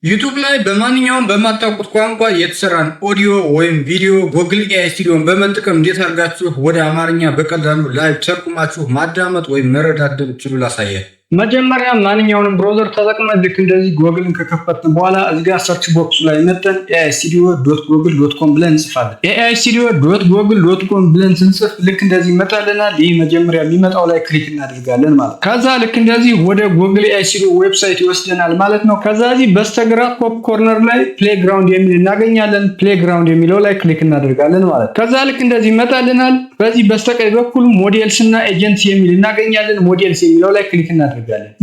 ዩቲዩብ ላይ በማንኛውም በማታውቁት ቋንቋ የተሰራን ኦዲዮ ወይም ቪዲዮ ጎግል ኤአይ ስቱዲዮን በመጠቀም እንዴት አድርጋችሁ ወደ አማርኛ በቀላሉ ላይቭ ተርጉማችሁ ማዳመጥ ወይም መረዳት እንደምትችሉ ላሳያችሁ። መጀመሪያ ማንኛውንም ብራውዘር ተጠቅመን ልክ እንደዚህ ጎግልን ከከፈትን በኋላ እዚህ ጋር ሰርች ቦክሱ ላይ መጥተን aistudio.google.com ብለን እንጽፋለን። aistudio.google.com ብለን ስንጽፍ ልክ እንደዚህ ይመጣልናል። ይህ መጀመሪያ የሚመጣው ላይ ክሊክ እናደርጋለን ማለት ነው። ከዛ ልክ እንደዚህ ወደ ጎግል ኤአይ ስቱዲዮ ዌብሳይት ይወስደናል ማለት ነው። ከዛ እዚህ በስተግራ ቶፕ ኮርነር ላይ ፕሌግራውንድ የሚል እናገኛለን። ፕሌግራውንድ የሚለው ላይ ክሊክ እናደርጋለን ማለት ነው። ከዛ ልክ እንደዚህ ይመጣልናል። በዚህ በስተቀኝ በኩል ሞዴልስ እና ኤጀንትስ የሚል እናገኛለን። ሞዴልስ የሚለው ላይ ክሊክ እናደርጋለን።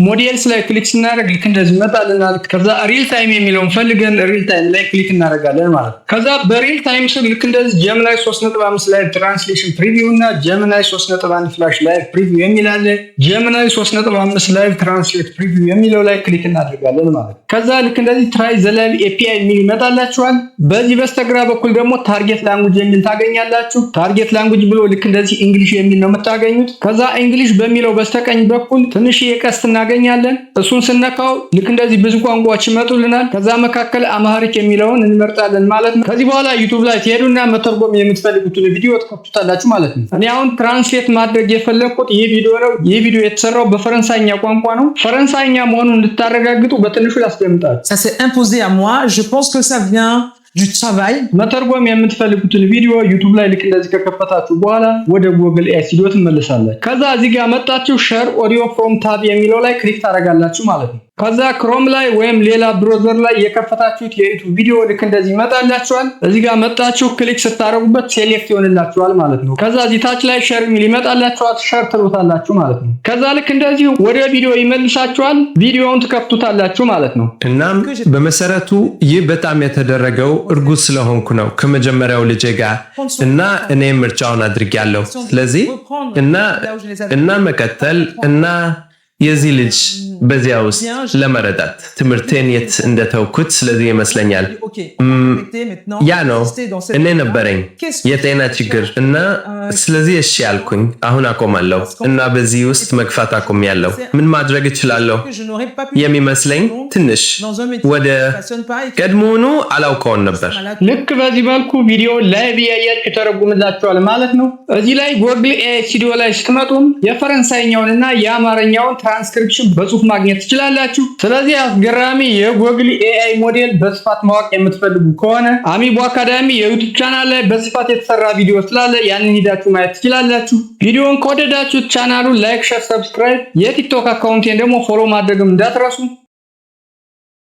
ሞዴልስ ላይ ክሊክ ስናደርግ ልክ እንደዚህ ይመጣልናል። ከዛ ሪል ታይም የሚለውን ፈልገን ሪል ታይም ላይ ክሊክ እናደርጋለን ማለት ነው። ከዛ በሪል ታይም ስር ልክ እንደዚህ ጀሚናይ 3.5 ላይ ትራንስሌሽን ፕሪቪው እና ጀሚናይ 3.1 ፍላሽ ላይ ፕሪቪው የሚል አለ። ጀሚናይ 3.5 ላይ ትራንስሌት ፕሪቪው የሚለው ላይ ክሊክ እናደርጋለን ማለት ነው። ከዛ ልክ እንደዚህ ትራይ ዘ ላይቭ ኤፒአይ የሚል ይመጣላችኋል። በዚህ በስተግራ በኩል ደግሞ ታርጌት ላንጉጅ የሚል ታገኛላችሁ። ታርጌት ላንጉጅ ብሎ ልክ እንደዚህ እንግሊሽ የሚል ነው የምታገኙት። ከዛ እንግሊሽ በሚለው በስተቀኝ በኩል ትንሽ ቀስት እናገኛለን። እሱን ስነካው ልክ እንደዚህ ብዙ ቋንቋዎች ይመጡልናል። ከዛ መካከል አማሪክ የሚለውን እንመርጣለን ማለት ነው። ከዚህ በኋላ ዩቲዩብ ላይ ትሄዱና መተርጎም የምትፈልጉትን ቪዲዮ ትከፍቱታላችሁ ማለት ነው። እኔ አሁን ትራንስሌት ማድረግ የፈለኩት ይህ ቪዲዮ ነው። ይህ ቪዲዮ የተሰራው በፈረንሳይኛ ቋንቋ ነው። ፈረንሳይኛ መሆኑን እንድታረጋግጡ በትንሹ ላስቀምጣችሁ። Ça s'est imposé à moi. Je pense que ça vient du travail. መተርጎም የምትፈልጉትን ቪዲዮ ዩቲዩብ ላይ ልክ እንደዚህ ከከፈታችሁ በኋላ ወደ ጎግል ኤአይ ስቱዲዮ ትመለሳላችሁ። ከዛ እዚህ ጋር መጣችሁ ሼር ኦዲዮ ፍሮም ታብ የሚለው ላይ ክሊክ ታደርጋላችሁ ማለት ነው። ከዛ ክሮም ላይ ወይም ሌላ ብራውዘር ላይ የከፈታችሁት የዩቲዩብ ቪዲዮ ልክ እንደዚህ ይመጣላችኋል። እዚህ ጋር መጣችሁ ክሊክ ስታደርጉበት ሴሌክት ይሆንላችኋል ማለት ነው። ከዛ እዚህ ታች ላይ ሼር የሚል ይመጣላችኋል። ሼር ትሉታላችሁ ማለት ነው። ከዛ ልክ እንደዚህ ወደ ቪዲዮ ይመልሳችኋል። ቪዲዮውን ትከፍቱታላችሁ ማለት ነው። እናም በመሰረቱ ይህ በጣም የተደረገው እርጉዝ ስለሆንኩ ነው ከመጀመሪያው ልጄ ጋር እና እኔ ምርጫውን አድርጌያለሁ። ስለዚህ እና መቀጠል እና የዚህ ልጅ በዚያ ውስጥ ለመረዳት ትምህርቴን የት እንደተውኩት ስለዚህ ይመስለኛል። ያ ነው እኔ ነበረኝ የጤና ችግር እና ስለዚህ እሺ ያልኩኝ አሁን አቆማለሁ እና በዚህ ውስጥ መግፋት አቆሚያለሁ። ምን ማድረግ እችላለሁ የሚመስለኝ ትንሽ ወደ ቀድሞውኑ አላውቀውን ነበር። ልክ በዚህ መልኩ ቪዲዮ ላይቭ ያያችሁ ተረጉምላችኋል ማለት ነው። እዚህ ላይ ጎግል ኤአይ ስቱዲዮ ላይ ስትመጡም የፈረንሳይኛውንና የአማርኛውን ትራንስክሪፕሽን በጽሁፍ ማግኘት ትችላላችሁ። ስለዚህ አስገራሚ የጎግል ኤአይ ሞዴል በስፋት ማወቅ የምትፈልጉ ከሆነ አሚቦ አካዳሚ የዩቲዩብ ቻናል ላይ በስፋት የተሰራ ቪዲዮ ስላለ ያንን ሂዳችሁ ማየት ትችላላችሁ። ቪዲዮውን ከወደዳችሁ ቻናሉን ላይክ፣ ሼር፣ ሰብስክራይብ፣ የቲክቶክ አካውንቴን ደግሞ ፎሎ ማድረግም እንዳትረሱ።